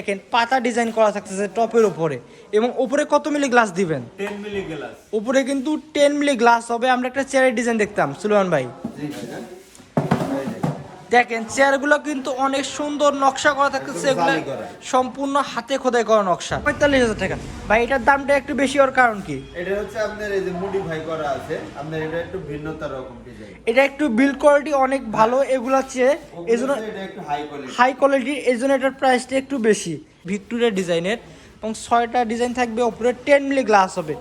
দেখেন পাতা ডিজাইন করা থাকতেছে টপের উপরে এবং উপরে কত মিলি গ্লাস দিবেন? 10 মিলি গ্লাস। উপরে কিন্তু 10 মিলি গ্লাস হবে। আমরা একটা চেয়ারের ডিজাইন দেখতাম সুলেমান ভাই। জি ভাই। দেখেন চেয়ারগুলো কিন্তু অনেক সুন্দর নকশা করা থাকতেছে, এগুলো সম্পূর্ণ হাতে খোদাই করা নকশা। 45,000 টাকা ভাই, এটার দামটা একটু বেশি হওয়ার কারণ কি? এটা হচ্ছে আপনার এই যে মডিফাই করা আছে, আপনার এটা একটু ভিন্নতা রকম ডিজাইন। এটা একটু বিল্ড কোয়ালিটি অনেক ভালো এগুলা চেয়ে, এজন্য এটা একটু হাই কোয়ালিটি। হাই কোয়ালিটি, এজন্য এটার প্রাইসটা একটু বেশি। ভিক্টোরিয়া ডিজাইনের এবং 6টা ডিজাইন থাকবে, উপরে 10 মিলি গ্লাস হবে।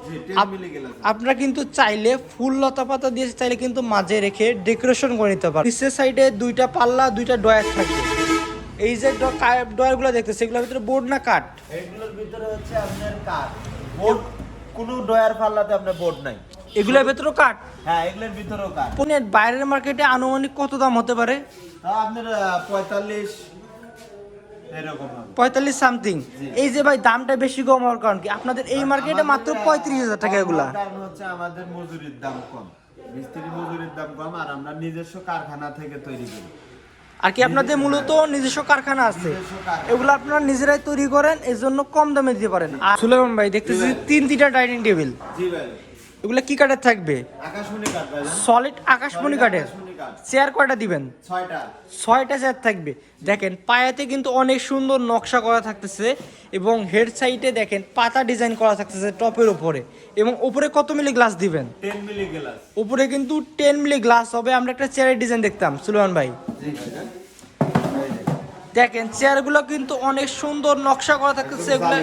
আপনারা কিন্তু চাইলে ফুল লতা পাতা দিয়ে চাইলে কিন্তু মাঝে রেখে ডেকোরেশন করে নিতে পারেন। নিচের সাইডে 2টা পাল্লা 2টা ডয়ার থাকবে। এই যে ডয়ারগুলো দেখতেছে এগুলোর ভিতরে বোর্ড না কাঠ? এগুলোর ভিতরে হচ্ছে আপনার কাঠ, বোর্ড কোনো ডয়ার পাল্লাতে আপনার বোর্ড নাই। এগুলোর ভিতরেও কাঠ? হ্যাঁ, এগুলোর ভিতরেও কাঠ। পুনের বাইরের মার্কেটে আনুমানিক কত দাম হতে পারে? তাও আপনার 45 এরকম হবে, 45 সামথিং। এই যে ভাই দামটা বেশি কম হওয়ার কারণ কি? আপনাদের এই মার্কেটে মাত্র 35,000 টাকা এগুলা। কারণ হচ্ছে আমাদের মজুরির দাম কম, মিস্ত্রি মজুরির দাম কম, আর আমরা নিজস্ব কারখানা থেকে তৈরি করি। আর কি আপনাদের মূলত নিজস্ব কারখানা আছে, এগুলো আপনারা নিজেরাই তৈরি করেন, এর জন্য কম দামে দিতে পারেন। আর সুলেমান ভাই দেখতেছি 3টা ডাইনিং টেবিল, জি ভাই। এগুলো কি কাঠের থাকবে? আকাশমণি কাঠ ভাই, সলিড আকাশমণি কাঠের। চেয়ার কয়টা দিবেন? 6টা চেয়ার থাকবে। দেখেন পায়াতে কিন্তু অনেক সুন্দর নকশা করা থাকতেছে এবং হেড সাইডে দেখেন পাতা ডিজাইন করা থাকতেছে টপের উপরে এবং উপরে কত মিলি গ্লাস দিবেন? 10 মিলি গ্লাস। উপরে কিন্তু 10 মিলি গ্লাস হবে। আমরা একটা চেয়ারের ডিজাইন দেখতাম সুলেমান ভাই। জি ভাই। দেখেন চেয়ারগুলো কিন্তু অনেক সুন্দর নকশা করা থাকতেছে, এগুলো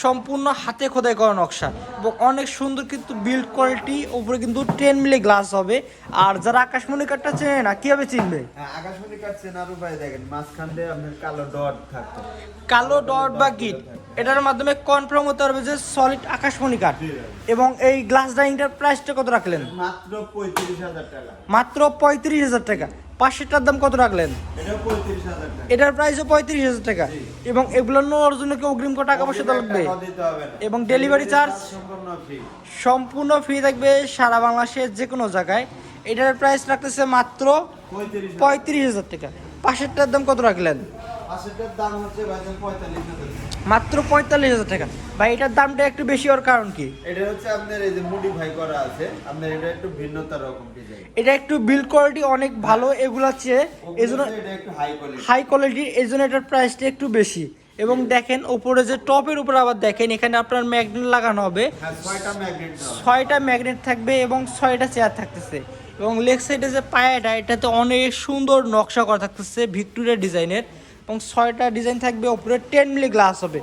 সম্পূর্ণ হাতে খোদাই করা নকশা এবং অনেক সুন্দর কিন্তু বিল্ড কোয়ালিটি। উপরে কিন্তু 10 মিলি গ্লাস হবে। আর যারা আকাশমণি কাঠটা চেনে না কিভাবে চিনবে? হ্যাঁ, আকাশমণি কাঠ চেনার উপায় দেখেন, মাঝখান দিয়ে আপনার কালো ডট থাকতো, কালো ডট বা গিট, এটার মাধ্যমে কনফার্ম হতে পারবে যে সলিড আকাশমণি কাঠ। এবং এই গ্লাস ডাইনিংটার প্রাইসটা কত রাখলেন? মাত্র 35,000 টাকা। মাত্র 35,000 টাকা। পাশেরটার দাম কত রাখলেন? এটাও 35,000 টাকা। এটার প্রাইসও 35,000 টাকা। এবং এগুলো নেওয়ার জন্য কি অগ্রিম টাকা পয়সা লাগবে? এবং ডেলিভারি চার্জ সম্পূর্ণ ফ্রি থাকবে সারা বাংলাদেশের যে কোনো জায়গায়। এটার প্রাইস রাখতেছে মাত্র 35,000 টাকা। পাশেরটার দাম কত রাখলেন? পাশেরটার দাম হচ্ছে ভাইজান 45,000 টাকা। মাত্র 45,000 টাকা। ভাই এটার দামটা একটু বেশি হওয়ার কারণ কি? এটা হচ্ছে আপনার এই যে মডিফাই করা আছে, আপনার এটা একটু ভিন্নতা রকম ডিজাইন। এটা একটু বিল্ড কোয়ালিটি অনেক ভালো এগুলা চেয়ে, এজন্য এটা একটু হাই কোয়ালিটি। হাই কোয়ালিটি, এজন্য এটার প্রাইসটা একটু বেশি। এবং দেখেন উপরে যে টপের উপরে আবার দেখেন এখানে আপনার ম্যাগনেট লাগানো হবে। হ্যাঁ, 6টা ম্যাগনেট দাও। 6টা ম্যাগনেট থাকবে এবং 6টা চেয়ার থাকতেছে। এবং লেগ সাইডে যে পায়াটা এটাতে অনেক সুন্দর নকশা করা থাকতেছে ভিক্টোরিয়া ডিজাইনের এবং 6টা ডিজাইন থাকবে, উপরে 10 মিলি গ্লাস হবে।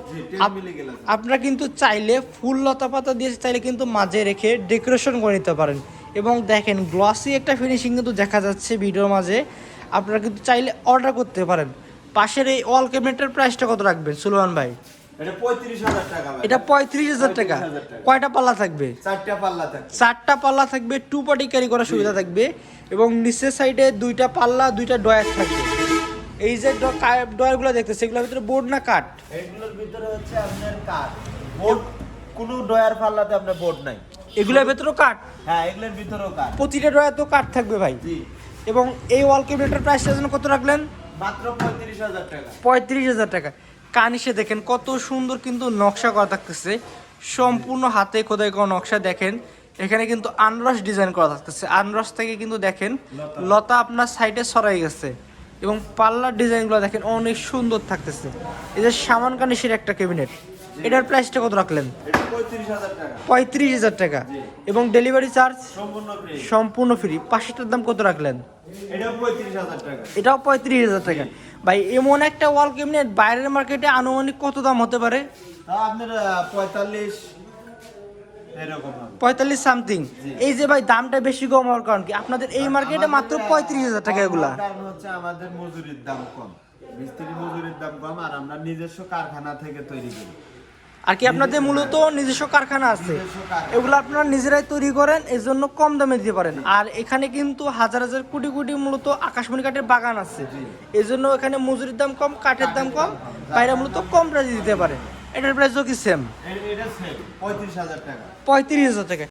আপনারা কিন্তু চাইলে ফুল লতা পাতা দিয়ে চাইলে কিন্তু মাঝে রেখে ডেকোরেশন করে নিতে পারেন। এবং দেখেন গ্লসি একটা ফিনিশিং কিন্তু দেখা যাচ্ছে ভিডিওর মাঝে। আপনারা কিন্তু চাইলে অর্ডার করতে পারেন। পাশের এই ওয়াল ক্যাবিনেটের প্রাইসটা কত রাখবেন সুলেমান ভাই? এটা 35,000 টাকা ভাই। এটা 35,000 টাকা। কয়টা পাল্লা থাকবে? 4টা পাল্লা থাকবে। 4টা পাল্লা থাকবে, 2 পার্টি ক্যারি করার সুবিধা থাকবে। এবং নিচের সাইডে 2টা পাল্লা 2টা ডয়ার থাকবে। এই যে ডয়ারগুলো দেখতেছে এগুলোর ভিতরে বোর্ড না কাঠ? এগুলোর ভিতরে হচ্ছে আপনার কাঠ, বোর্ড কোনো ডয়ার পাল্লাতে আপনার বোর্ড নাই। এগুলোর ভিতরেও কাঠ? হ্যাঁ, এগুলোর ভিতরেও কাঠ। প্রতিটা ডয়ার তো কাঠ থাকবে ভাই। জি। এবং এই ওয়াল ক্যাবিনেটের প্রাইসটা যেন কত রাখলেন? মাত্র 35,000 টাকা। 35,000 টাকা। কানিসে দেখেন কত সুন্দর কিন্তু নকশা করা থাকতেছে, সম্পূর্ণ হাতে খোদাই করা নকশা। দেখেন এখানে কিন্তু আনরস ডিজাইন করা থাকতেছে, আনরস থেকে কিন্তু দেখেন লতা আপনার সাইডে সরাই গেছে। এবং পাল্লার ডিজাইনগুলো দেখেন অনেক সুন্দর থাকতেছে। এই যে সামান কানিসের একটা ক্যাবিনেট, এটার প্রাইসটা কত রাখলেন? এটা 35,000 টাকা। 35,000 টাকা। এবং ডেলিভারি চার্জ সম্পূর্ণ ফ্রি। পাশেরটার দাম কত রাখলেন? এটাও 35,000 টাকা। এটাও 35,000 টাকা। ভাই এমন একটা ওয়াল ক্যাবিনেট বাইরের মার্কেটে আনুমানিক কত দাম হতে পারে? তাও আপনার 45 এরকম হবে, 45 সামথিং। এই যে ভাই দামটা বেশি কম হওয়ার কারণ কি? আপনাদের এই মার্কেটে মাত্র 35,000 টাকা এগুলা। কারণ হচ্ছে আমাদের মজুরির দাম কম, মিস্ত্রি মজুরির দাম কম, আর আমরা নিজস্ব কারখানা থেকে তৈরি করি। আর কি আপনাদের মূলত নিজস্ব কারখানা আছে, এগুলো আপনারা নিজেরাই তৈরি করেন, এর জন্য কম দামে দিতে পারেন। আর এখানে কিন্তু হাজার হাজার কোটি কোটি মূলত আকাশমণি কাঠের বাগান আছে, এই জন্য এখানে মজুরির দাম কম, কাঠের দাম কম, বাইরে মূলত কম প্রাইসে দিতে পারে। এটার প্রাইসও কি সেম? এটা সেম 35,000 টাকা। 35,000 টাকা।